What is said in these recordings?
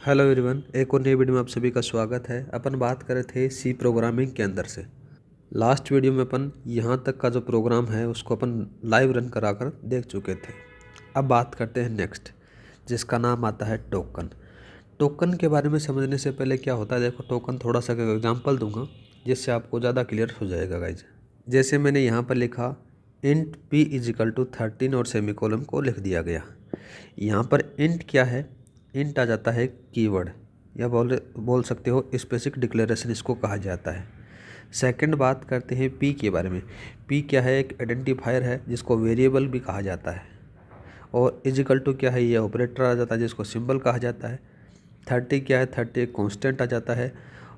Hello everyone, एक और नई वीडियो में आप सभी का स्वागत है। अपन बात कर रहे थे सी प्रोग्रामिंग के अंदर से। लास्ट वीडियो में अपन यहाँ तक का जो प्रोग्राम है उसको अपन लाइव रन कराकर देख चुके थे। अब बात करते हैं नेक्स्ट, जिसका नाम आता है टोकन। टोकन के बारे में समझने से पहले क्या होता है, देखो टोकन थोड़ा सा एग्जाम्पल दूंगा जिससे आपको ज़्यादा क्लियर हो जाएगा गाइज। जैसे मैंने यहाँ पर लिखा इंट p इजिकल टू 13 और सेमीकोलन को लिख दिया गया। यहाँ पर इंट क्या है, इंट आ जाता है कीवर्ड या बोल सकते हो स्पेसिफिक डिक्लेरेशन इसको कहा जाता है। सेकंड बात करते हैं पी के बारे में। पी क्या है, एक आइडेंटिफायर है जिसको वेरिएबल भी कहा जाता है। और इजिकल टू क्या है, ये ऑपरेटर आ जाता है जिसको सिंबल कहा जाता है। 30 क्या है, 30 एक कॉन्स्टेंट आ जाता है।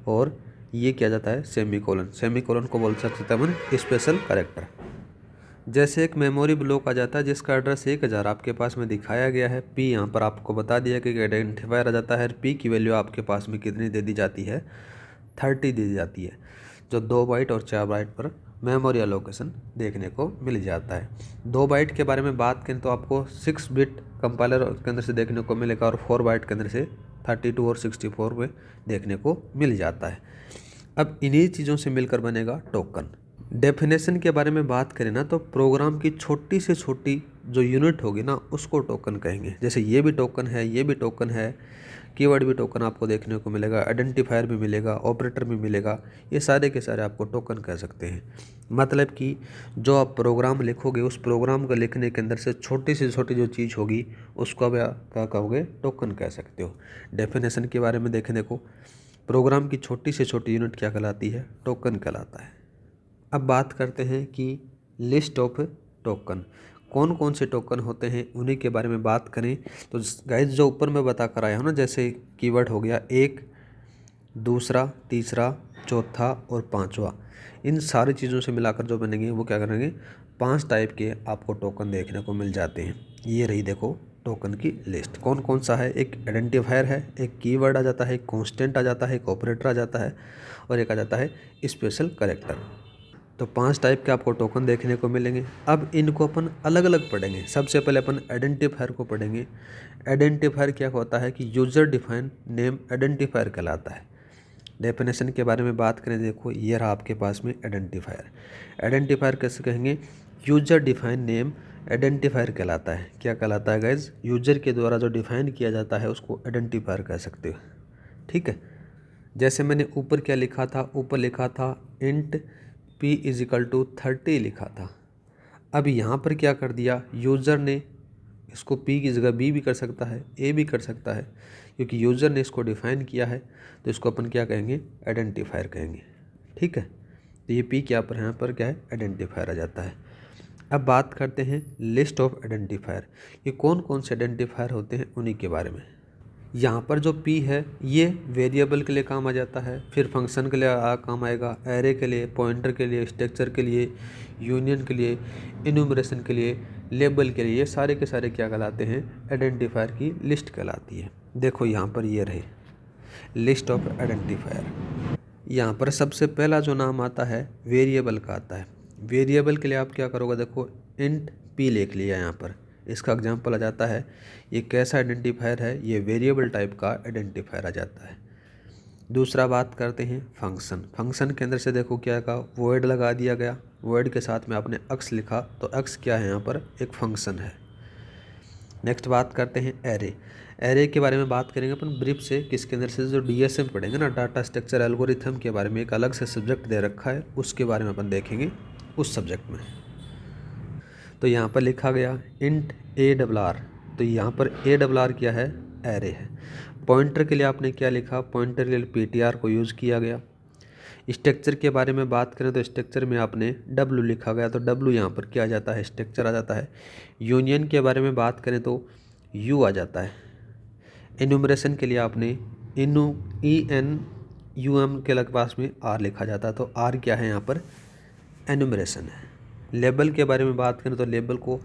और ये क्या जाता है, सेमीकोलन। सेमीकोलन को बोल सकते हैं अपन स्पेशल कैरेक्टर। जैसे एक मेमोरी ब्लॉक आ जाता है जिसका एड्रेस 1000 आपके पास में दिखाया गया है। पी यहाँ पर आपको बता दिया कि आइडेंटिफायर आ जाता है। पी की वैल्यू आपके पास में कितनी दे दी जाती है, 30 दे दी जाती है, जो 2 बाइट और 4 बाइट पर मेमोरी एलोकेशन देखने को मिल जाता है। 2 बाइट के बारे में बात करें तो आपको 6 बिट कंपाइलर के अंदर से देखने को मिलेगा और 4 बाइट के अंदर से 32 और 64 में देखने को मिल जाता है। अब इन्हीं चीज़ों से मिलकर बनेगा टोकन। डेफिनेशन के बारे में बात करें ना, तो प्रोग्राम की छोटी से छोटी जो यूनिट होगी ना उसको टोकन कहेंगे। जैसे ये भी टोकन है, ये भी टोकन है, कीवर्ड भी टोकन आपको देखने को मिलेगा, आइडेंटिफायर भी मिलेगा, ऑपरेटर भी मिलेगा। ये सारे के सारे आपको टोकन कह सकते हैं। मतलब कि जो आप प्रोग्राम लिखोगे उस प्रोग्राम को लिखने के अंदर से छोटी जो चीज़ होगी उसको आप क्या कहोगे, टोकन कह सकते हो। डेफिनेशन के बारे में देखने को, प्रोग्राम की छोटी से छोटी यूनिट क्या कहलाती है, टोकन कहलाता है। अब बात करते हैं कि लिस्ट ऑफ टोकन, कौन कौन से टोकन होते हैं उन्हीं के बारे में बात करें तो गाइस जो ऊपर मैं बता कर आया हूँ ना, जैसे कीवर्ड हो गया एक, दूसरा, तीसरा, चौथा और पांचवा, इन सारी चीज़ों से मिलाकर जो बनेंगे वो क्या करेंगे, 5 टाइप के आपको टोकन देखने को मिल जाते हैं। ये रही देखो टोकन की लिस्ट। कौन कौन सा है, एक आइडेंटिफायर है, एक कीवर्ड आ जाता है, एक कॉन्स्टेंट आ जाता है, एक ऑपरेटर आ जाता है और एक आ जाता है स्पेशल कैरेक्टर। तो 5 टाइप के आपको टोकन देखने को मिलेंगे। अब इनको अपन अलग अलग पढ़ेंगे। सबसे पहले अपन आइडेंटिफायर को पढ़ेंगे। आइडेंटिफायर क्या होता है कि यूजर डिफाइन नेम आइडेंटिफायर कहलाता है। डेफिनेशन के बारे में बात करें, देखो ये रहा आपके पास में आइडेंटिफायर। आइडेंटिफायर कैसे कहेंगे, यूजर डिफाइन नेम आइडेंटिफायर कहलाता है। क्या कहलाता है गाइज, यूजर के द्वारा जो डिफाइन किया जाता है उसको आइडेंटिफायर कह सकते हो। ठीक है, जैसे मैंने ऊपर क्या लिखा था, ऊपर लिखा था इंट p इजिकल टू 30 लिखा था। अब यहाँ पर क्या कर दिया, यूज़र ने इसको p की जगह b भी कर सकता है, a भी कर सकता है, क्योंकि यूज़र ने इसको डिफ़ाइन किया है तो इसको अपन क्या कहेंगे, आइडेंटिफायर कहेंगे। ठीक है, तो ये p क्या पर यहाँ पर क्या है, आइडेंटिफायर आ जाता है। अब बात करते हैं लिस्ट ऑफ आइडेंटिफायर, ये कौन कौन से आइडेंटिफायर होते हैं उन्हीं के बारे में। यहाँ पर जो p है ये वेरिएबल के लिए काम आ जाता है, फिर फंक्शन के लिए काम आएगा, एरे के लिए, पॉइंटर के लिए, स्ट्रक्चर के लिए, यूनियन के लिए, इन्यूमरेशन के लिए, लेबल के लिए, ये सारे के सारे क्या कहलाते हैं, आइडेंटिफायर की लिस्ट कहलाती है। देखो यहाँ पर ये रहे लिस्ट ऑफ आइडेंटिफायर। यहाँ पर सबसे पहला जो नाम आता है वेरिएबल का आता है। वेरिएबल के लिए आप क्या करोगे, देखो इंट p लिख लिया यहाँ पर, इसका एग्जांपल आ जाता है। ये कैसा आइडेंटिफायर है, ये वेरिएबल टाइप का आइडेंटिफायर आ जाता है। दूसरा बात करते हैं फंक्शन। फंक्शन के अंदर से देखो क्या का वॉइड लगा दिया गया, वॉइड के साथ में आपने अक्स लिखा तो अक्स क्या है, यहाँ पर एक फंक्शन है। नेक्स्ट बात करते हैं एरे। एरे के बारे में बात करेंगे अपन ब्रीफ से, किसके अंदर से जो DSM पढ़ेंगे ना, डाटा स्ट्रक्चर एल्गोरिथम के बारे में एक अलग से सब्जेक्ट दे रखा है, उसके बारे में अपन देखेंगे उस सब्जेक्ट में। तो यहाँ पर लिखा गया इंट ARR, तो यहाँ पर ARR क्या है, एरे है। पॉइंटर के लिए आपने क्या लिखा, पॉइंटर के लिए PTR को यूज़ किया गया। स्ट्रक्चर के बारे में बात करें तो स्ट्रक्चर में आपने W लिखा गया, तो W यहाँ पर क्या आ जाता है, स्ट्रक्चर आ जाता है। यूनियन के बारे में बात करें तो U आ जाता है। इन्यूमरेशन के लिए आपने ENUM के लग पास में R लिखा जाता है, तो R क्या है, यहाँ पर एन्यूमरेशन है। लेबल के बारे में बात करें तो लेबल को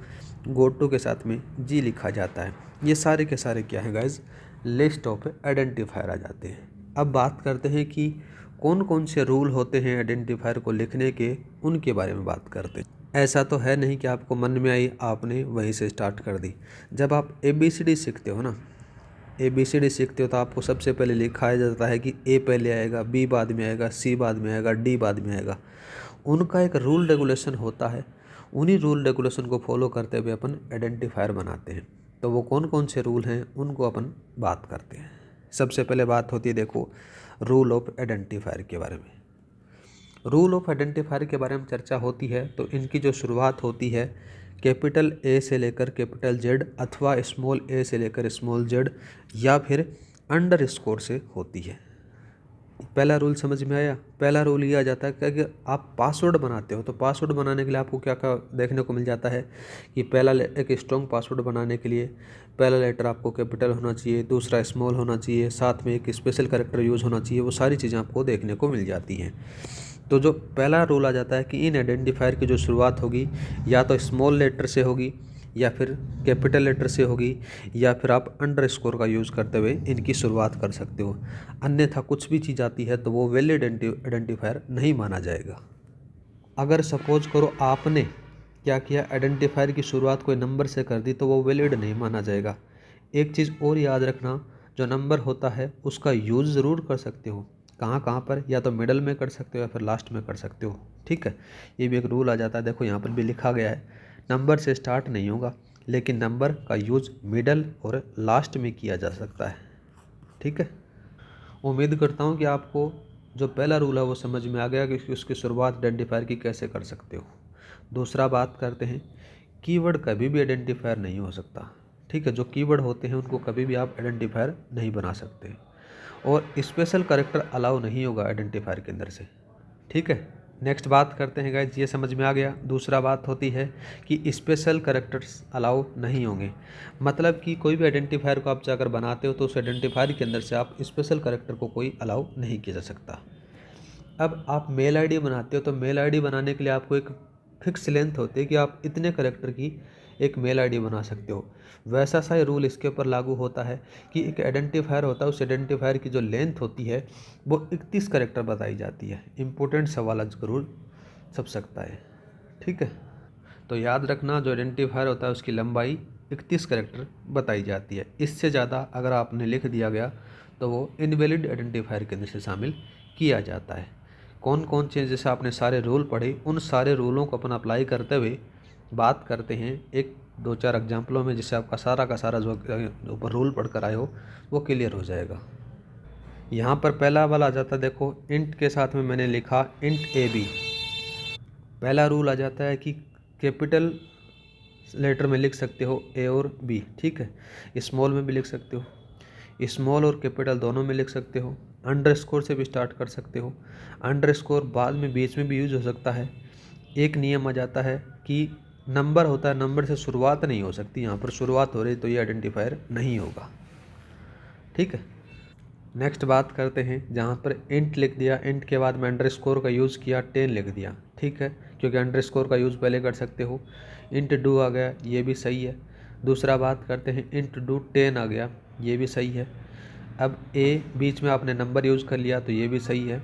गोटो के साथ में G लिखा जाता है। ये सारे के सारे क्या है गाइज, लिस्ट ऑफ आइडेंटिफायर आ जाते हैं। अब बात करते हैं कि कौन कौन से रूल होते हैं आइडेंटिफायर को लिखने के, उनके बारे में बात करते हैं। ऐसा तो है नहीं कि आपको मन में आई आपने वहीं से स्टार्ट कर दी। जब आप ABCD सीखते हो ना, ABCD सीखते हो तो आपको सबसे पहले लिखाया जाता है कि A पहले आएगा, B बाद में आएगा, C बाद में आएगा, D बाद में आएगा। उनका एक रूल रेगुलेशन होता है, उन्हीं रूल रेगुलेशन को फॉलो करते हुए अपन आइडेंटिफायर बनाते हैं। तो वो कौन कौन से रूल हैं उनको अपन बात करते हैं। सबसे पहले बात होती है, देखो, रूल ऑफ आइडेंटिफायर के बारे में। रूल ऑफ आइडेंटिफायर के बारे में चर्चा होती है तो इनकी जो शुरुआत होती है कैपिटल A से लेकर कैपिटल Z अथवा स्मॉल a से लेकर स्मॉल z या फिर अंडर स्कोर से होती है। पहला रूल समझ में आया। पहला रूल ये आ जाता है कि अगर आप पासवर्ड बनाते हो तो पासवर्ड बनाने के लिए आपको क्या क्या देखने को मिल जाता है कि पहला एक स्ट्रॉन्ग पासवर्ड बनाने के लिए पहला लेटर आपको कैपिटल होना चाहिए, दूसरा स्मॉल होना चाहिए, साथ में एक स्पेशल कैरेक्टर यूज़ होना चाहिए। वो सारी चीज़ें आपको देखने को मिल जाती हैं। तो जो पहला रूल आ जाता है कि इन आइडेंटिफायर की जो शुरुआत होगी या तो स्मॉल लेटर से होगी या फिर कैपिटल लेटर से होगी या फिर आप अंडर स्कोर का यूज़ करते हुए इनकी शुरुआत कर सकते हो। अन्यथा कुछ भी चीज़ आती है तो वो वैलिड आइडेंटिफायर नहीं माना जाएगा। अगर सपोज करो आपने क्या किया, आइडेंटिफायर की शुरुआत कोई नंबर से कर दी तो वो वैलिड नहीं माना जाएगा। एक चीज़ और याद रखना, जो नंबर होता है उसका यूज़ ज़रूर कर सकते हो। कहाँ कहाँ पर, या तो मिडल में कर सकते हो या फिर लास्ट में कर सकते हो। ठीक है, ये भी एक रूल आ जाता है। देखो यहाँ पर भी लिखा गया है नंबर से स्टार्ट नहीं होगा, लेकिन नंबर का यूज़ मिडल और लास्ट में किया जा सकता है। ठीक है, उम्मीद करता हूँ कि आपको जो पहला रूल है वो समझ में आ गया कि उसकी शुरुआत आइडेंटिफायर की कैसे कर सकते हो। दूसरा बात करते हैं, कीवर्ड कभी भी आइडेंटिफायर नहीं हो सकता। ठीक है, जो कीवर्ड होते हैं उनको कभी भी आप आइडेंटिफायर नहीं बना सकते, और स्पेशल कैरेक्टर अलाउ नहीं होगा आइडेंटिफायर के अंदर से। ठीक है, नेक्स्ट बात करते हैं गाइज, ये समझ में आ गया। दूसरा बात होती है कि स्पेशल कैरेक्टर्स अलाउ नहीं होंगे। मतलब कि कोई भी आइडेंटिफायर को आप अगर बनाते हो तो उस आइडेंटिफायर के अंदर से आप स्पेशल कैरेक्टर को कोई अलाउ नहीं किया जा सकता। अब आप मेल आईडी बनाते हो तो मेल आईडी बनाने के लिए आपको एक फिक्स लेंथ होती है कि आप इतने कैरेक्टर की एक मेल आईडी बना सकते हो। वैसा सा ही रूल इसके ऊपर लागू होता है कि एक आइडेंटिफायर होता है, उस आइडेंटिफायर की जो लेंथ होती है वो 31 कैरेक्टर बताई जाती है। इम्पोर्टेंट सवाल ज़रूर छप सकता है। ठीक है, तो याद रखना, जो आइडेंटिफायर होता है उसकी लंबाई 31 कैरेक्टर बताई जाती है। इससे ज़्यादा अगर आपने लिख दिया गया तो वो इनवैलिड आइडेंटिफायर के अंदर से शामिल किया जाता है। कौन कौन से, जैसे आपने सारे रूल पढ़े, उन सारे रूलों को अपन अप्लाई करते हुए बात करते हैं एक दो चार एग्जाम्पलों में, जिससे आपका सारा का सारा जो रूल पढ़ कर आए हो वो क्लियर हो जाएगा। यहाँ पर पहला वाला आ जाता है, देखो इंट के साथ में मैंने लिखा इंट AB। पहला रूल आ जाता है कि कैपिटल लेटर में लिख सकते हो A और B। ठीक है, स्मॉल में भी लिख सकते हो, स्मॉल और कैपिटल दोनों में लिख सकते हो, अंडर स्कोर से भी स्टार्ट कर सकते हो। अंडर स्कोर बाद में बीच में भी यूज हो सकता है। एक नियम आ जाता है कि नंबर होता है, नंबर से शुरुआत नहीं हो सकती। यहाँ पर शुरुआत हो रही तो ये आइडेंटिफायर नहीं होगा। ठीक है, नेक्स्ट बात करते हैं, जहाँ पर इंट लिख दिया, इंट के बाद में अंडर स्कोर का यूज़ किया, 10 लिख दिया। ठीक है, क्योंकि अंडर स्कोर का यूज़ पहले कर सकते हो। इंट डू आ गया, ये भी सही है। दूसरा बात करते हैं, इंट डू 10 आ गया, ये भी सही है। अब ए बीच में आपने नंबर यूज़ कर लिया तो ये भी सही है।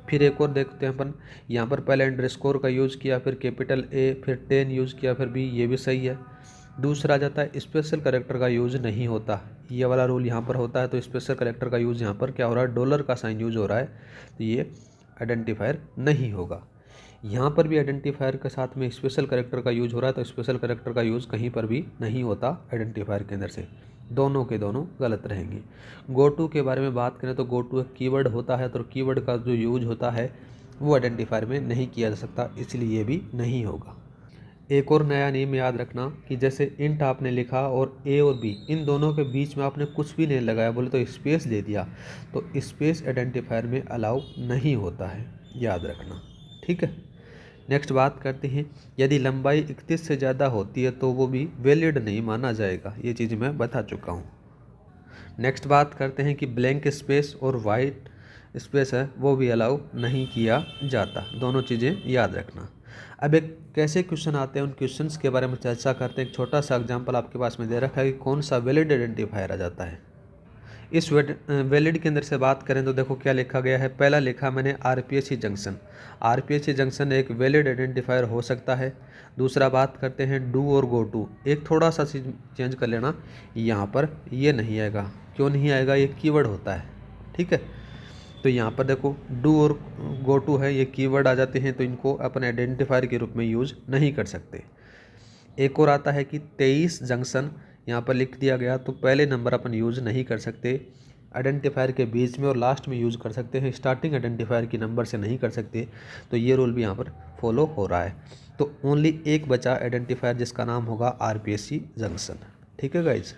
फिर एक और देखते हैं अपन, यहाँ पर पहले अंडर स्कोर का यूज़ किया, फिर कैपिटल A, फिर 10 यूज़ किया, फिर B, ये भी सही है। दूसरा जाता है स्पेशल कैरेक्टर का यूज़ नहीं होता, ये वाला रूल यहाँ पर होता है। तो स्पेशल कैरेक्टर का यूज़ यहाँ पर क्या हो रहा है, डॉलर का साइन यूज़ हो रहा है, तो ये आइडेंटिफायर नहीं होगा। यहाँ पर भी आइडेंटिफायर के साथ में स्पेशल कैरेक्टर का यूज़ हो रहा है, तो स्पेशल कैरेक्टर का यूज़ कहीं पर भी नहीं होता आइडेंटिफायर के अंदर से। दोनों के दोनों गलत रहेंगे। गो टू के बारे में बात करें तो गो टू एक कीवर्ड होता है, तो कीवर्ड का जो यूज होता है वो आइडेंटिफायर में नहीं किया जा सकता, इसलिए ये भी नहीं होगा। एक और नया नियम याद रखना कि जैसे इंट आपने लिखा और A और B, इन दोनों के बीच में आपने कुछ भी नहीं लगाया, बोले तो स्पेस दे दिया, तो स्पेस आइडेंटिफायर में अलाउ नहीं होता है, याद रखना। ठीक है, नेक्स्ट बात करते हैं, यदि लंबाई 31 से ज़्यादा होती है तो वो भी वैलिड नहीं माना जाएगा, ये चीज़ मैं बता चुका हूँ। नेक्स्ट बात करते हैं कि ब्लैंक स्पेस और वाइट स्पेस है वो भी अलाउ नहीं किया जाता, दोनों चीज़ें याद रखना। अब एक कैसे क्वेश्चन आते हैं, उन क्वेश्चंस के बारे में चर्चा करते हैं। एक छोटा सा एग्जांपल आपके पास में दे रखा है कि कौन सा वैलिड आइडेंटिफायर आ जाता है। इस वैलिड के अंदर से बात करें तो देखो क्या लिखा गया है। पहला लिखा मैंने आरपीएससी जंक्शन। आरपीएससी जंक्शन एक वैलिड आइडेंटिफायर हो सकता है। दूसरा बात करते हैं डू और गो टू। एक थोड़ा सा चेंज कर लेना, यहाँ पर ये नहीं आएगा। क्यों नहीं आएगा? ये कीवर्ड होता है, ठीक है। तो यहाँ पर देखो डू और गो टू है, ये कीवर्ड आ जाते हैं, तो इनको अपन आइडेंटिफायर के रूप में यूज़ नहीं कर सकते। एक और आता है कि 23 जंक्शन यहाँ पर लिख दिया गया, तो पहले नंबर अपन यूज़ नहीं कर सकते, आइडेंटिफायर के बीच में और लास्ट में यूज़ कर सकते हैं, स्टार्टिंग आइडेंटिफायर की नंबर से नहीं कर सकते। तो ये रूल भी यहाँ पर फॉलो हो रहा है। तो ओनली एक बचा आइडेंटिफायर जिसका नाम होगा आरपीएससी जंक्शन, ठीक है गाइज।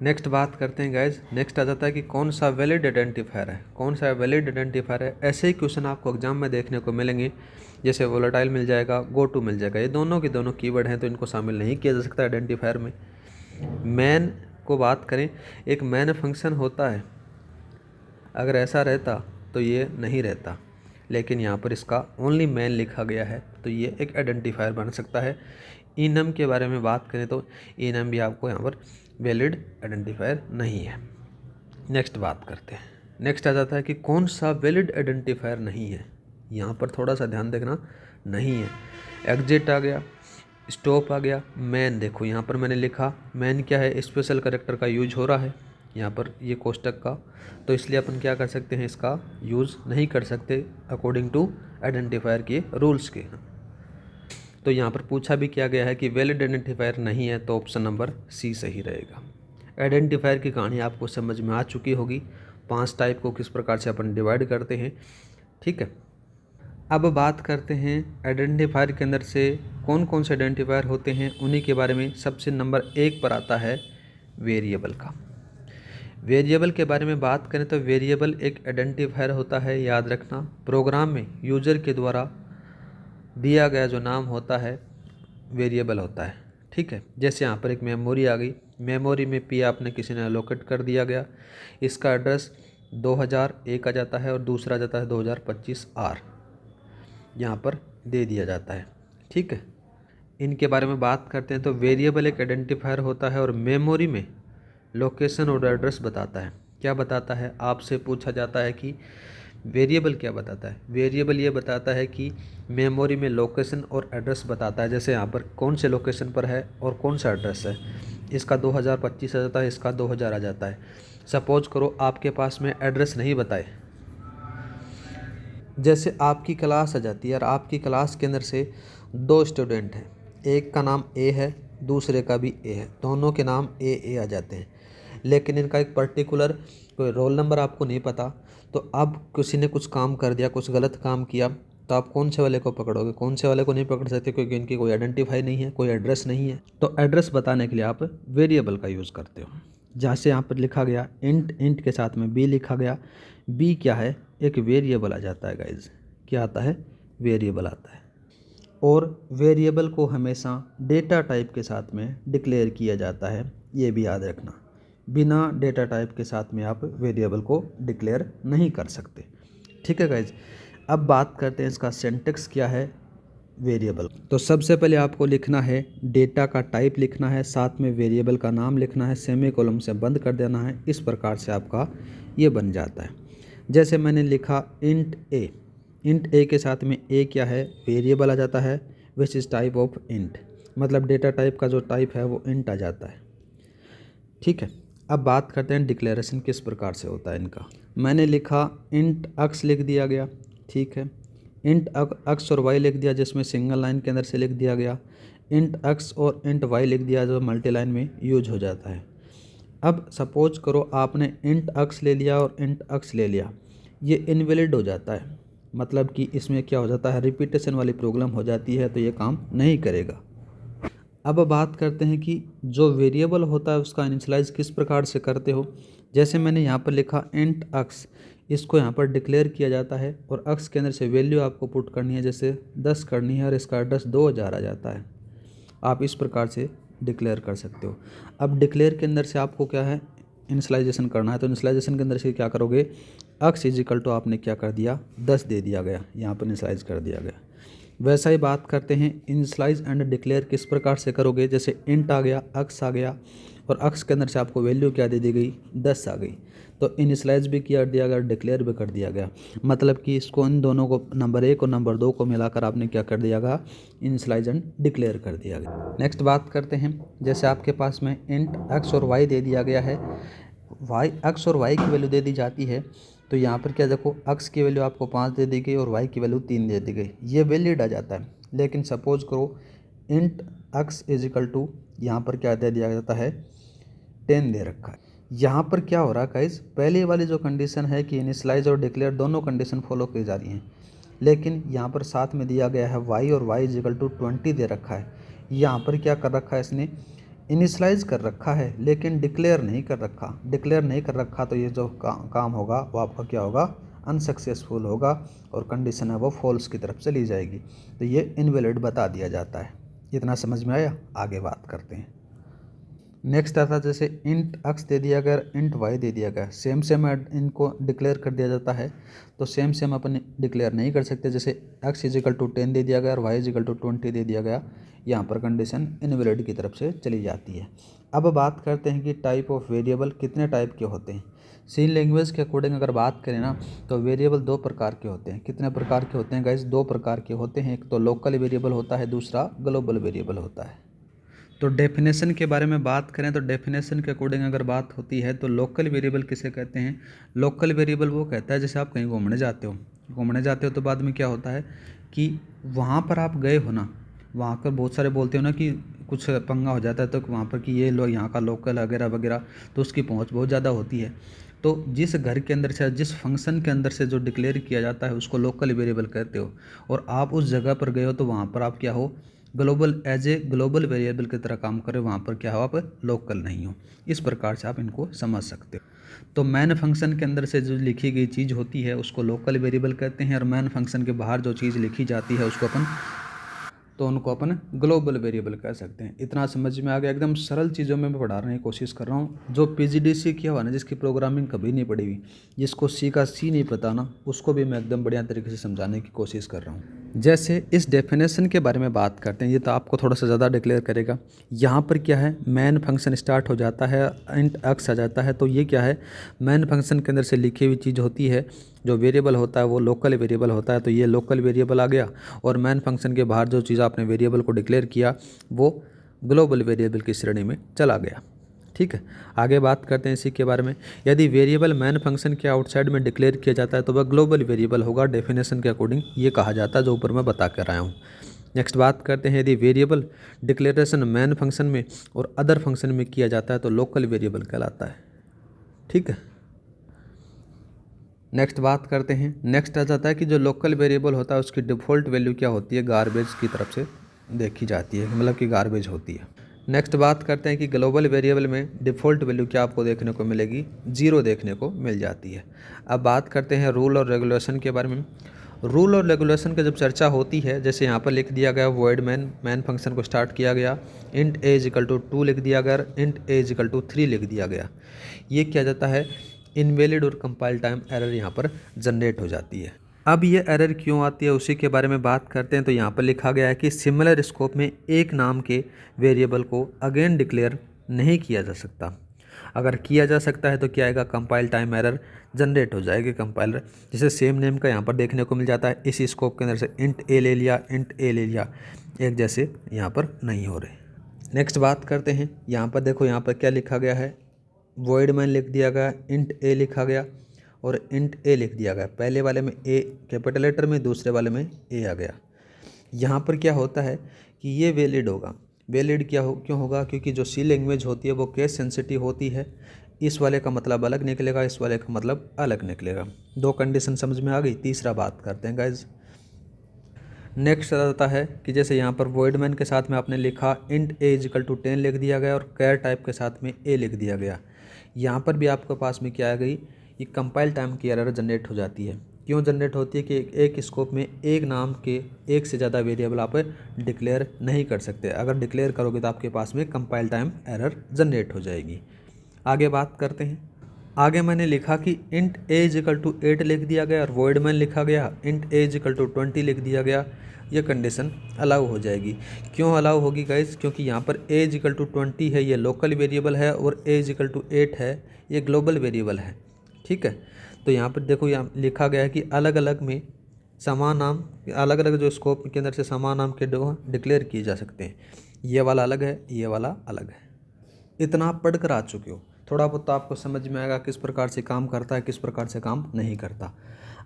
नेक्स्ट बात करते हैं गाइज। नेक्स्ट आ जाता है कि कौन सा वैलिड आइडेंटिफायर है, कौन सा वैलिड आइडेंटिफायर है। ऐसे ही क्वेश्चन आपको एग्जाम में देखने को मिलेंगे, जैसे वोलेटाइल मिल जाएगा, गो टू मिल जाएगा। ये दोनों के दोनों कीवर्ड हैं, तो इनको शामिल नहीं किया जा सकता आइडेंटिफायर में। मैन को बात करें, एक मैन फंक्शन होता है, अगर ऐसा रहता तो ये नहीं रहता, लेकिन यहाँ पर इसका ओनली मैन लिखा गया है, तो ये एक आइडेंटिफायर बन सकता है। इनम के बारे में बात करें तो इनम भी आपको यहाँ पर वैलिड आइडेंटिफायर नहीं है। नेक्स्ट बात करते हैं। नेक्स्ट आ जाता है कि कौन सा वैलिड आइडेंटिफायर नहीं है। यहाँ पर थोड़ा सा ध्यान देखना, नहीं है। एग्जिट आ गया, स्टॉप आ गया, मैन देखो यहाँ पर मैंने लिखा मैन क्या है, स्पेशल कैरेक्टर का यूज हो रहा है यहाँ पर ये कोष्टक का, तो इसलिए अपन क्या कर सकते हैं, इसका यूज़ नहीं कर सकते अकॉर्डिंग टू आइडेंटिफायर के रूल्स के। तो यहाँ पर पूछा भी किया गया है कि वैलिड आइडेंटिफायर नहीं है, तो ऑप्शन नंबर सी सही रहेगा। आइडेंटिफायर की कहानी आपको समझ में आ चुकी होगी, 5 टाइप को किस प्रकार से अपन डिवाइड करते हैं, ठीक है। अब बात करते हैं आइडेंटिफायर के अंदर से कौन कौन से आइडेंटिफायर होते हैं, उन्हीं के बारे में। सबसे नंबर 1 पर आता है वेरिएबल का। वेरिएबल के बारे में बात करें तो वेरिएबल एक आइडेंटिफायर होता है, याद रखना। प्रोग्राम में यूजर के द्वारा दिया गया जो नाम होता है वेरिएबल होता है, ठीक है। जैसे यहाँ पर एक मेमोरी आ गई, मेमोरी में पी आपने किसी ने एलोकेट कर दिया गया, इसका एड्रेस 2001 आ जाता है और दूसरा आ जाता है 2025 आर, यहाँ पर दे दिया जाता है, ठीक है। इनके बारे में बात करते हैं तो वेरिएबल एक आइडेंटिफायर होता है और मेमोरी में लोकेशन और एड्रेस बताता है। क्या बताता है? आपसे पूछा जाता है कि वेरिएबल क्या बताता है। वेरिएबल ये बताता है कि मेमोरी में लोकेशन और एड्रेस बताता है। जैसे यहाँ पर कौन से लोकेशन पर है और कौन सा एड्रेस है, इसका 2025 आ जाता है, इसका 2000 आ जाता है। सपोज करो आपके पास में एड्रेस नहीं बताए, जैसे आपकी क्लास आ जाती है और आपकी क्लास के अंदर से 2 स्टूडेंट हैं, एक का नाम ए है, दूसरे का भी ए है, दोनों के नाम ए आ जाते हैं, लेकिन इनका एक पर्टिकुलर कोई रोल नंबर आपको नहीं पता। तो अब किसी ने कुछ काम कर दिया, कुछ गलत काम किया, तो आप कौन से वाले को पकड़ोगे? कौन से वाले को नहीं पकड़ सकते, क्योंकि इनकी कोई आइडेंटिफाई नहीं है, कोई एड्रेस नहीं है। तो एड्रेस बताने के लिए आप वेरिएबल का यूज़ करते हो। जैसे यहाँ पर लिखा गया इंट के साथ में बी लिखा गया, बी क्या है? एक वेरिएबल आ जाता है गाइज। क्या आता है? वेरिएबल आता है। और वेरिएबल को हमेशा डेटा टाइप के साथ में डिक्लेयर किया जाता है, ये भी याद रखना। बिना डेटा टाइप के साथ में आप वेरिएबल को डिक्लेयर नहीं कर सकते, ठीक है गाइज। अब बात करते हैं इसका सिंटैक्स क्या है वेरिएबल। तो सबसे पहले आपको लिखना है डेटा का टाइप लिखना है, साथ में वेरिएबल का नाम लिखना है, सेमीकोलन से बंद कर देना है। इस प्रकार से आपका ये बन जाता है। जैसे मैंने लिखा इंट ए के साथ में ए क्या है? वेरिएबल आ जाता है, which is type of int, मतलब डेटा टाइप का जो टाइप है वो इंट आ जाता है, ठीक है। अब बात करते हैं डिक्लेरेशन किस प्रकार से होता है इनका। मैंने लिखा इंट अक्स लिख दिया गया, ठीक है। इंट अक्स और वाई लिख दिया, जिसमें सिंगल लाइन के अंदर से लिख दिया गया। इंट अक्स और इंट वाई लिख दिया, जो मल्टी लाइन में यूज हो जाता है। अब सपोज करो आपने इंट अक्स ले लिया और इंट अक्स ले लिया, ये इनवैलिड हो जाता है, मतलब कि इसमें क्या हो जाता है, रिपीटेशन वाली प्रॉब्लम हो जाती है, तो ये काम नहीं करेगा। अब बात करते हैं कि जो वेरिएबल होता है उसका इनिशियलाइज किस प्रकार से करते हो। जैसे मैंने यहाँ पर लिखा इंट अक्स, इसको यहाँ पर डिक्लेयर किया जाता है और अक्स के अंदर से वैल्यू आपको पुट करनी है, जैसे 10 करनी है और इसका एड्रेस 2000 आ जाता है। आप इस प्रकार से डिक्लेयर कर सकते हो। अब डिक्लेयर के अंदर से आपको क्या है, इनिशियलाइजेशन करना है। तो इनिशियलाइजेशन के अंदर से क्या करोगे, अक्स इजिकल टू आपने क्या कर दिया, 10 दे दिया गया, यहाँ पर इनिशियलाइज कर दिया गया। वैसा ही बात करते हैं इनिशियलाइज एंड डिक्लेयर किस प्रकार से करोगे। जैसे इंट आ गया, अक्स आ गया और अक्स के अंदर से आपको वैल्यू क्या दे दी गई, 10 आ गई। तो इनिशियलाइज भी किया दिया गया, डिक्लेयर भी कर दिया गया। मतलब कि इसको इन दोनों को नंबर 1 और नंबर 2 को मिलाकर आपने क्या कर दिया गया, इनिशियलाइज एंड डिक्लेयर कर दिया गया। नेक्स्ट बात करते हैं, जैसे आपके पास में इंट एक्स और वाई दे दिया गया है, वाई एक्स और वाई की वैल्यू दे दी जाती है। तो यहाँ पर क्या देखो, एक्स की वैल्यू आपको 5 दे दी गई और वाई की वैल्यू 3 दे दी गई, ये वैलिड आ जाता है। लेकिन सपोज करो int x is equal to यहाँ पर क्या दे दिया जाता है, 10 दे रखा है। यहाँ पर क्या हो रहा है गाइस, पहले वाली जो कंडीशन है कि इनिशियलाइज और डिक्लेयर दोनों कंडीशन फॉलो की जा रही हैं, लेकिन यहाँ पर साथ में दिया गया है y और y इज इक्वल टू 20 दे रखा है। यहाँ पर क्या कर रखा है इसने, इनिशियलाइज कर रखा है लेकिन डिक्लेयर नहीं कर रखा। डिक्लेयर नहीं कर रखा तो ये जो काम होगा वो आपका क्या होगा, अनसक्सेसफुल होगा और कंडीशन है वो फॉल्स की तरफ चली जाएगी। तो ये इनवैलिड बता दिया जाता है। इतना समझ में आया, आगे बात करते हैं। नेक्स्ट आता है, जैसे इंट एक्स दे दिया गया, इंट वाई दे दिया गया, सेम सेम इनको डिक्लेयर कर दिया जाता है। तो सेम सेम अपन डिक्लेयर नहीं कर सकते। जैसे एक्स इज इक्वल टू 10 दे दिया गया और वाई इज इक्वल टू 20 दे दिया गया, यहाँ पर कंडीशन इनवैलिड की तरफ से चली जाती है। अब बात करते हैं कि टाइप ऑफ वेरिएबल कितने टाइप के होते हैं। सी लैंग्वेज के अकॉर्डिंग अगर बात करें ना, तो वेरिएबल 2 प्रकार के होते हैं। कितने प्रकार के होते हैं गाइस, 2 प्रकार के होते हैं। एक तो लोकल वेरिएबल होता है, दूसरा ग्लोबल वेरिएबल होता है। तो डेफिनेशन के बारे में बात करें तो डेफिनेशन के अकॉर्डिंग अगर बात होती है तो लोकल वेरिएबल किसे कहते हैं। लोकल वेरिएबल वो कहता है जैसे आप कहीं घूमने जाते हो तो बाद में क्या होता है कि वहाँ पर आप गए हो ना, वहाँ पर बहुत सारे बोलते हो ना कि कुछ पंगा हो जाता है तो वहाँ पर कि ये लोग यहाँ का लोकल वगैरह वगैरह, तो उसकी पहुँच बहुत ज़्यादा होती है। तो जिस घर के अंदर से, जिस फंक्शन के अंदर से जो डिक्लेयर किया जाता है उसको लोकल वेरिएबल कहते हो। और आप उस जगह पर गए हो तो वहाँ पर आप क्या हो, global as a global variable की तरह काम करें, वहाँ पर क्या हो, आप लोकल नहीं हो। इस प्रकार से आप इनको समझ सकते हो। तो मैन फंक्शन के अंदर से जो लिखी गई चीज़ होती है उसको लोकल वेरिएबल कहते हैं, और मैन फंक्शन के बाहर जो चीज़ लिखी जाती है उसको उनको अपन ग्लोबल वेरिएबल कह सकते हैं। इतना समझ में आ गया। एकदम सरल चीज़ों में मैं पढ़ाने की कोशिश कर रहा हूँ। जो पीजीडीसी किया हुआ ना, जिसकी प्रोग्रामिंग कभी नहीं पड़ी हुई, जिसको सी का सी नहीं पता ना, उसको भी मैं एकदम बढ़िया तरीके से समझाने की कोशिश कर रहा हूँ। जैसे इस डेफिनेशन के बारे में बात करते हैं, ये तो आपको थोड़ा सा ज़्यादा डिक्लेयर करेगा। यहाँ पर क्या है, मैन फंक्शन स्टार्ट हो जाता है, इंट एक्स आ जाता है। तो ये क्या है, मैन फंक्शन के अंदर से लिखी हुई चीज़ होती है। जो वेरिएबल होता है वो लोकल वेरिएबल होता है। तो ये लोकल वेरिएबल आ गया, और मैन फंक्शन के बाहर जो चीज़ आपने वेरिएबल को डिक्लेयर किया वो ग्लोबल वेरिएबल की श्रेणी में चला गया। ठीक है, आगे बात करते हैं इसी के बारे में। यदि वेरिएबल मैन फंक्शन के आउटसाइड में डिक्लेयर किया जाता है तो वह ग्लोबल वेरिएबल होगा, डेफिनेशन के अकॉर्डिंग ये कहा जाता है जो ऊपर मैं बता कर आया हूँ। नेक्स्ट बात करते हैं, यदि वेरिएबल डिक्लेरेशन मैन फंक्शन में और अदर फंक्शन में किया जाता है तो लोकल वेरिएबल कहलाता है। ठीक है, नेक्स्ट बात करते हैं। नेक्स्ट आ जाता है कि जो लोकल वेरिएबल होता है उसकी डिफ़ॉल्ट वैल्यू क्या होती है, गार्बेज की तरफ से देखी जाती है, मतलब कि गार्बेज होती है। नेक्स्ट बात करते हैं कि ग्लोबल वेरिएबल में डिफ़ॉल्ट वैल्यू क्या आपको देखने को मिलेगी, 0 देखने को मिल जाती है। अब बात करते हैं रूल और रेगुलेशन के बारे में। रूल और रेगुलेशन की जब चर्चा होती है, जैसे यहाँ पर लिख दिया गया वॉइड मैन फंक्शन को स्टार्ट किया गया, int a is equal to 2 लिख दिया गया, int a is equal to 3 लिख दिया गया। ये क्या जाता है, इनवैलिड और कंपाइल टाइम एरर यहाँ पर जनरेट हो जाती है। अब ये एरर क्यों आती है उसी के बारे में बात करते हैं। तो यहाँ पर लिखा गया है कि सिमिलर स्कोप में एक नाम के वेरिएबल को अगेन डिक्लेयर नहीं किया जा सकता। अगर किया जा सकता है तो क्या आएगा, कंपाइल टाइम एरर जनरेट हो जाएगी कंपाइलर। जैसे सेम नेम का यहाँ पर देखने को मिल जाता है, इसी स्कोप के अंदर से इंट ए ले लिया, इंट ए ले लिया, एक जैसे यहाँ पर नहीं हो रहे। नेक्स्ट बात करते हैं, यहाँ पर देखो, यहाँ पर क्या लिखा गया है, वॉइड मैन लिख दिया गया, इंट ए लिखा गया और इंट ए लिख दिया गया। पहले वाले में ए कैपिटल लेटर में, दूसरे वाले में ए आ गया। यहाँ पर क्या होता है कि ये वैलिड होगा। वैलिड क्यों होगा, क्योंकि जो सी लैंग्वेज होती है वो केस सेंसिटिव होती है। इस वाले का मतलब अलग निकलेगा, इस वाले का मतलब अलग निकलेगा। 2 कंडीशन समझ में आ गई। तीसरा बात करते हैं गाइज। नेक्स्ट आता है कि जैसे यहाँ पर वॉइड मैन के साथ में आपने लिखा इंट ए इजिकल टू 10 लिख दिया गया और कैर टाइप के साथ में ए लिख दिया गया। यहाँ पर भी आपके पास में क्या आ गई, ये कंपाइल टाइम की एरर जनरेट हो जाती है। क्यों जनरेट होती है कि एक स्कोप में एक नाम के एक से ज़्यादा वेरिएबल आप डिक्लेयर नहीं कर सकते। अगर डिक्लेयर करोगे तो आपके पास में कंपाइल टाइम एरर जनरेट हो जाएगी। आगे बात करते हैं। आगे मैंने लिखा कि int a is equal to 8 लिख दिया गया और वॉइड मैन लिखा गया, int a is equal to 20 लिख दिया गया, ये कंडीशन अलाउ हो जाएगी। क्यों अलाउ होगी गाइज? क्योंकि यहाँ पर ए इज इक्वल टू 20 है, ये लोकल वेरिएबल है, और ए इज इक्वल टू 8 है, ये ग्लोबल वेरिएबल है। ठीक है, तो यहाँ पर देखो यहाँ लिखा गया है कि अलग अलग में समान नाम, अलग अलग जो स्कोप के अंदर से समान नाम के डिक्लेयर किए जा सकते हैं। ये वाला अलग है, ये वाला अलग है। इतना आप पढ़ कर आ चुके हो, थोड़ा बहुत तो आपको समझ में आएगा किस प्रकार से काम करता है, किस प्रकार से काम नहीं करता।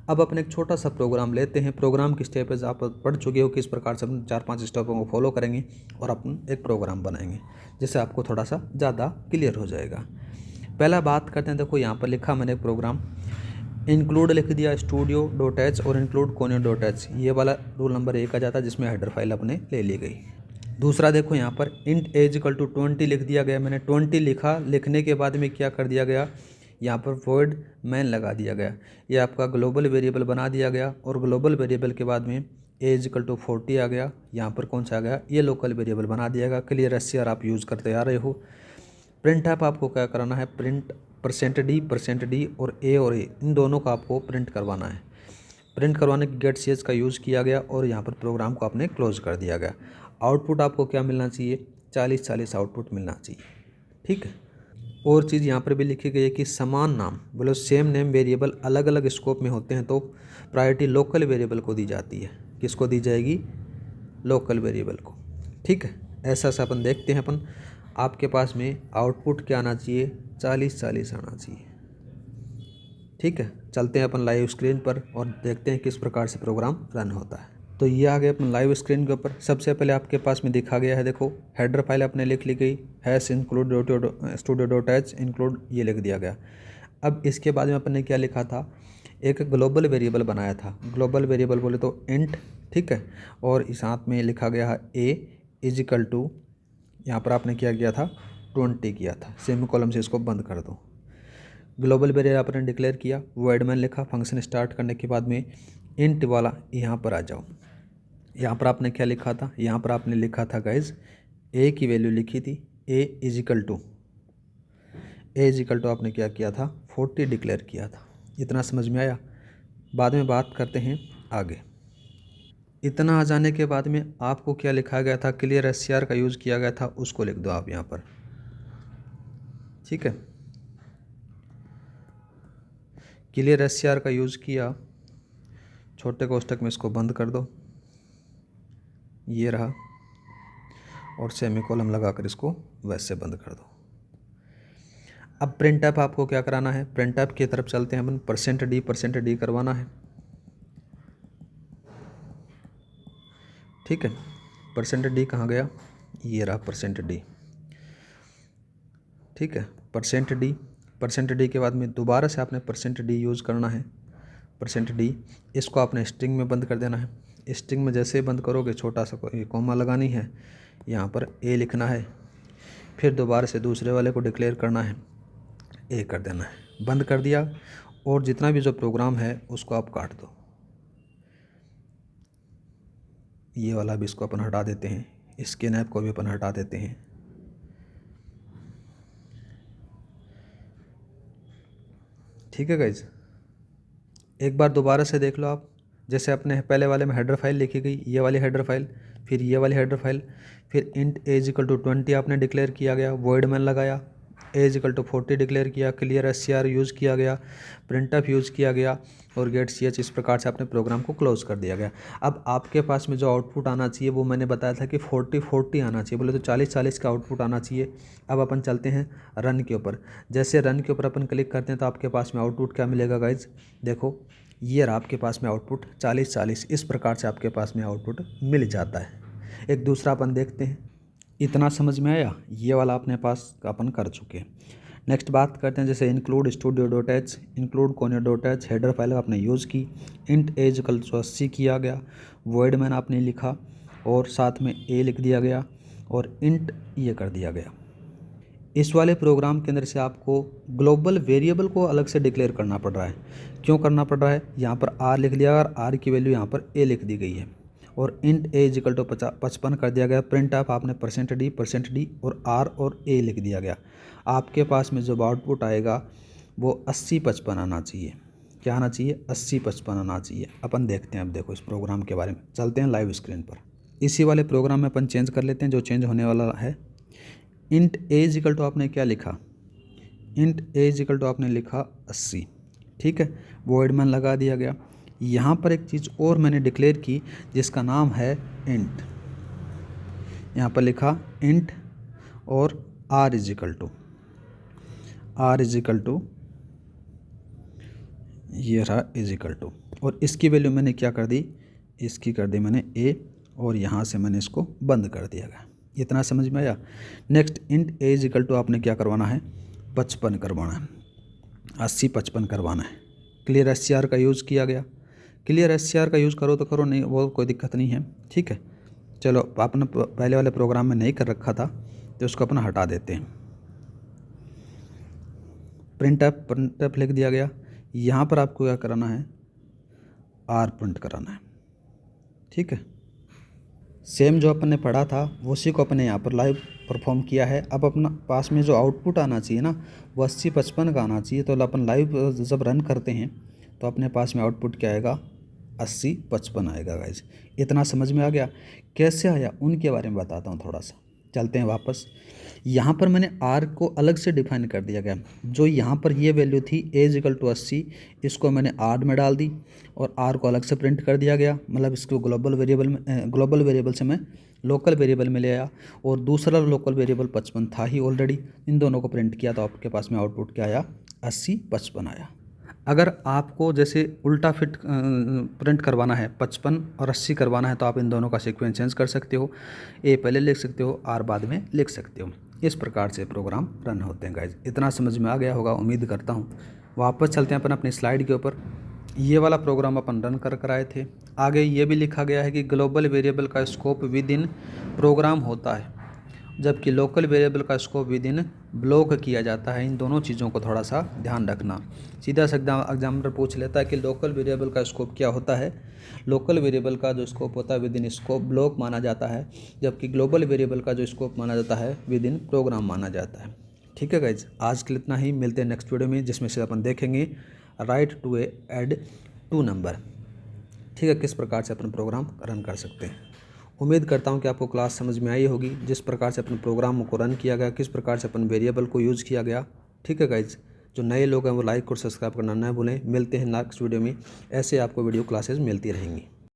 अब अपन एक छोटा सा प्रोग्राम लेते हैं। प्रोग्राम की स्टेप्स आप पढ़ चुके हो, किस प्रकार से अपन 4-5 स्टेपों को फॉलो करेंगे और अपन एक प्रोग्राम बनाएंगे, जिससे आपको थोड़ा सा ज़्यादा क्लियर हो जाएगा। पहला बात करते हैं, देखो यहाँ पर लिखा मैंने प्रोग्राम, इंक्लूड लिख दिया studio.h और इंक्लूड conio.h, ये वाला रूल नंबर 1 आ जाता है, जिसमें हेडर फाइल अपने ले ली गई। दूसरा देखो यहाँ पर इंट ए इक्वल टू 20 लिख दिया गया, मैंने 20 लिखा, लिखने के बाद में क्या कर दिया गया, यहाँ पर वॉइड मैन लगा दिया गया, ये आपका ग्लोबल वेरिएबल बना दिया गया। और ग्लोबल वेरिएबल के बाद में ए इक्वल टू 40 आ गया, यहाँ पर कौन सा आ गया, ये लोकल वेरिएबल बना दिया गया। क्लियर SCR आप यूज़ करते आ रहे हो। प्रिंट ऐप आपको क्या कराना है, प्रिंट %d और ए इन दोनों का आपको प्रिंट करवाना है। प्रिंट करवाने के गेट CS का यूज़ किया गया और यहाँ पर प्रोग्राम को आपने क्लोज कर दिया गया। आउटपुट आपको क्या मिलना चाहिए, 40-40 आउटपुट मिलना चाहिए। ठीक है, और चीज़ यहाँ पर भी लिखी गई है कि समान नाम, बोलो सेम नेम वेरिएबल अलग अलग स्कोप में होते हैं तो प्रायोरिटी लोकल वेरिएबल को दी जाती है। किसको दी जाएगी, लोकल वेरिएबल को। ठीक है, ऐसा सा अपन देखते हैं। अपन आपके पास में आउटपुट क्या आना चाहिए, 40-40 आना चाहिए। ठीक है, चलते हैं अपन लाइव स्क्रीन पर और देखते हैं किस प्रकार से प्रोग्राम रन होता है। तो ये आ गया अपन लाइव स्क्रीन के ऊपर। सबसे पहले आपके पास में दिखा गया है, देखो हेडर फाइल अपने लिख ली गई है, इंक्लूड studio.h इंक्लूड ये लिख दिया गया। अब इसके बाद में अपन ने क्या लिखा था, एक ग्लोबल वेरिएबल बनाया था। ग्लोबल वेरिएबल बोले तो इंट, ठीक है, और इस साथ में लिखा गया है ए इज इक्वल टू, यहाँ पर आपने क्या किया था, 20 किया था। सेमीकोलन से इसको बंद कर दो। ग्लोबल वेरिएबल आपने डिक्लेयर किया, वॉइड मैन लिखा। फंक्शन स्टार्ट करने के बाद में इंट वाला यहाँ पर आ जाओ। यहाँ पर आपने क्या लिखा था, यहाँ पर आपने लिखा था गाइज ए की वैल्यू लिखी थी, ए इज इक्वल टू आपने क्या किया था, 40 डिक्लेयर किया था। इतना समझ में आया। बाद में बात करते हैं आगे। इतना आ जाने के बाद में आपको क्या लिखा गया था, क्लियर SCR का यूज़ किया गया था, उसको लिख दो आप यहाँ पर। ठीक है, क्लियर SCR का यूज़ किया, छोटे कोष्टक में इसको बंद कर दो, ये रहा, और सेमीकोलन लगाकर इसको वैसे बंद कर दो। अब प्रिंट ऐप आपको क्या कराना है, प्रिंट ऐप की तरफ चलते हैं अपन। %d करवाना है। ठीक है, %d कहाँ गया, ये रहा %d। ठीक है, %d के बाद में दोबारा से आपने %d यूज़ करना है। %d इसको आपने स्ट्रिंग में बंद कर देना है। स्ट्रिंग में जैसे ही बंद करोगे, छोटा सा कॉमा लगानी है, यहाँ पर ए लिखना है, फिर दोबारा से दूसरे वाले को डिक्लेयर करना है, ए कर देना है। बंद कर दिया, और जितना भी जो प्रोग्राम है उसको आप काट दो। ये वाला भी इसको अपन हटा देते हैं, स्कैन ऐप को भी अपन हटा देते हैं। ठीक है गाइज, एक बार दोबारा से देख लो आप। जैसे अपने पहले वाले में हेडर फाइल लिखी गई, ये वाली हेडर फाइल, फिर ये वाली हेडर फाइल, फिर इंट ए इक्वल टू 20 आपने डिक्लेयर किया गया, वॉइड मैन लगाया, ए इक्वल टू 40 डिक्लेयर किया, क्लियर SCR यूज़ किया गया, प्रिंटअप यूज़ किया गया, और गेट CS, इस प्रकार से अपने प्रोग्राम को क्लोज कर दिया गया। अब आपके पास में जो आउटपुट आना चाहिए वो मैंने बताया था कि 40-40 आना चाहिए, बोले तो 40-40 का आउटपुट आना चाहिए। अब अपन चलते हैं रन के ऊपर। जैसे रन के ऊपर अपन क्लिक करते हैं तो आपके पास में आउटपुट क्या मिलेगा गाइज, देखो ये रहा आपके पास में आउटपुट 40-40, इस प्रकार से आपके पास में आउटपुट मिल जाता है। एक दूसरा अपन देखते हैं। इतना समझ में आया, ये वाला अपने पास अपन कर चुके हैं। नेक्स्ट बात करते हैं, जैसे include studio.h include conio.h header file आपने यूज़ की, इंट ए इक्वल टू 80 किया गया, वॉइड मैन आपने लिखा, और साथ में ए लिख दिया गया, और इंट ये कर दिया गया। इस वाले प्रोग्राम के अंदर से आपको ग्लोबल वेरिएबल को अलग से डिक्लेयर करना पड़ रहा है। क्यों करना पड़ रहा है, यहाँ पर आर लिख दिया और आर की वैल्यू यहाँ पर ए लिख दी गई है, और इंट ए इक्वल टू 55 कर दिया गया। प्रिंट ऐप आपने %d और आर और ए लिख दिया गया। आपके पास में जब आउटपुट आएगा वो 80-55 आना चाहिए। क्या आना चाहिए? 80-55 आना चाहिए। अपन देखते हैं अब देखो इस प्रोग्राम के बारे में। चलते हैं लाइव स्क्रीन पर। इसी वाले प्रोग्राम में अपन चेंज कर लेते हैं जो चेंज होने वाला है। Int a is equal to आपने क्या लिखा? Int a is equal to आपने लिखा 80। ठीक है, वॉइड मैन लगा दिया गया। यहाँ पर एक चीज़ और मैंने डिक्लेयर की जिसका नाम है इंट। यहाँ पर लिखा इंट और आर इज इक्वल टू ये रहा इज इक्वल टू, और इसकी वैल्यू मैंने क्या कर दी? इसकी कर दी मैंने ए, और यहाँ से मैंने इसको बंद कर दिया गया। इतना समझ में आया? Next int a is equal to आपने क्या करवाना है? 55 करवाना है, 80-55 करवाना है। क्लियर SCR का यूज़ किया गया। क्लियर SCR का यूज़ करो तो करो, नहीं वो कोई दिक्कत नहीं है। ठीक है, चलो आपने पहले वाले प्रोग्राम में नहीं कर रखा था तो उसको अपना हटा देते हैं। प्रिंट लिख दिया गया। यहाँ पर आपको क्या कराना है? आर प्रिंट कराना है। ठीक है, सेम जो अपन ने पढ़ा था उसी को अपने यहाँ पर लाइव परफॉर्म किया है। अब अपना पास में जो आउटपुट आना चाहिए ना वो 80-55 का आना चाहिए। तो अपन लाइव जब रन करते हैं तो अपने पास में आउटपुट क्या आएगा? 80-55 आएगा गाइज। इतना समझ में आ गया? कैसे आया उनके बारे में बताता हूँ थोड़ा सा। चलते हैं वापस। यहाँ पर मैंने आर को अलग से डिफाइन कर दिया गया। जो यहाँ पर ये वैल्यू थी ए इज इक्वल टू 80, इसको मैंने आर में डाल दी और आर को अलग से प्रिंट कर दिया गया। मतलब इसको ग्लोबल वेरिएबल से मैं लोकल वेरिएबल में ले आया, और दूसरा लोकल वेरिएबल 55 था ही ऑलरेडी। इन दोनों को प्रिंट किया तो आपके पास में आउटपुट क्या आया? 80-55 आया। अगर आपको जैसे उल्टा फिट प्रिंट करवाना है, 55 और 80 करवाना है, तो आप इन दोनों का सीक्वेंस चेंज कर सकते हो। ए पहले लिख सकते हो, आर बाद में लिख सकते हो। इस प्रकार से प्रोग्राम रन होते हैं गाइज। इतना समझ में आ गया होगा उम्मीद करता हूँ। वापस चलते हैं अपन अपनी स्लाइड के ऊपर। ये वाला प्रोग्राम अपन रन कर आए थे। आगे ये भी लिखा गया है कि ग्लोबल वेरिएबल का स्कोप विद इन प्रोग्राम होता है, जबकि लोकल वेरिएबल का स्कोप विद इन ब्लॉक किया जाता है। इन दोनों चीज़ों को थोड़ा सा ध्यान रखना। सीधा सा एग्जामिनर पूछ लेता है कि लोकल वेरिएबल का स्कोप क्या होता है। लोकल वेरिएबल का जो स्कोप होता है विद इन स्कोप ब्लॉक माना जाता है, जबकि ग्लोबल वेरिएबल का जो स्कोप माना जाता है विद इन प्रोग्राम माना जाता है। ठीक है गाइज, आज के लिए इतना ही। मिलते हैं नेक्स्ट वीडियो में जिसमें से अपन देखेंगे राइट टू ऐड 2 नंबर। ठीक है, किस प्रकार से अपन प्रोग्राम रन कर सकते हैं। उम्मीद करता हूं कि आपको क्लास समझ में आई होगी, जिस प्रकार से अपन प्रोग्राम को रन किया गया, किस प्रकार से अपन वेरिएबल को यूज़ किया गया। ठीक है गाइज, जो नए लोग हैं वो लाइक और सब्सक्राइब करना ना भूलें। मिलते हैं नेक्स्ट वीडियो में। ऐसे आपको वीडियो क्लासेस मिलती रहेंगी।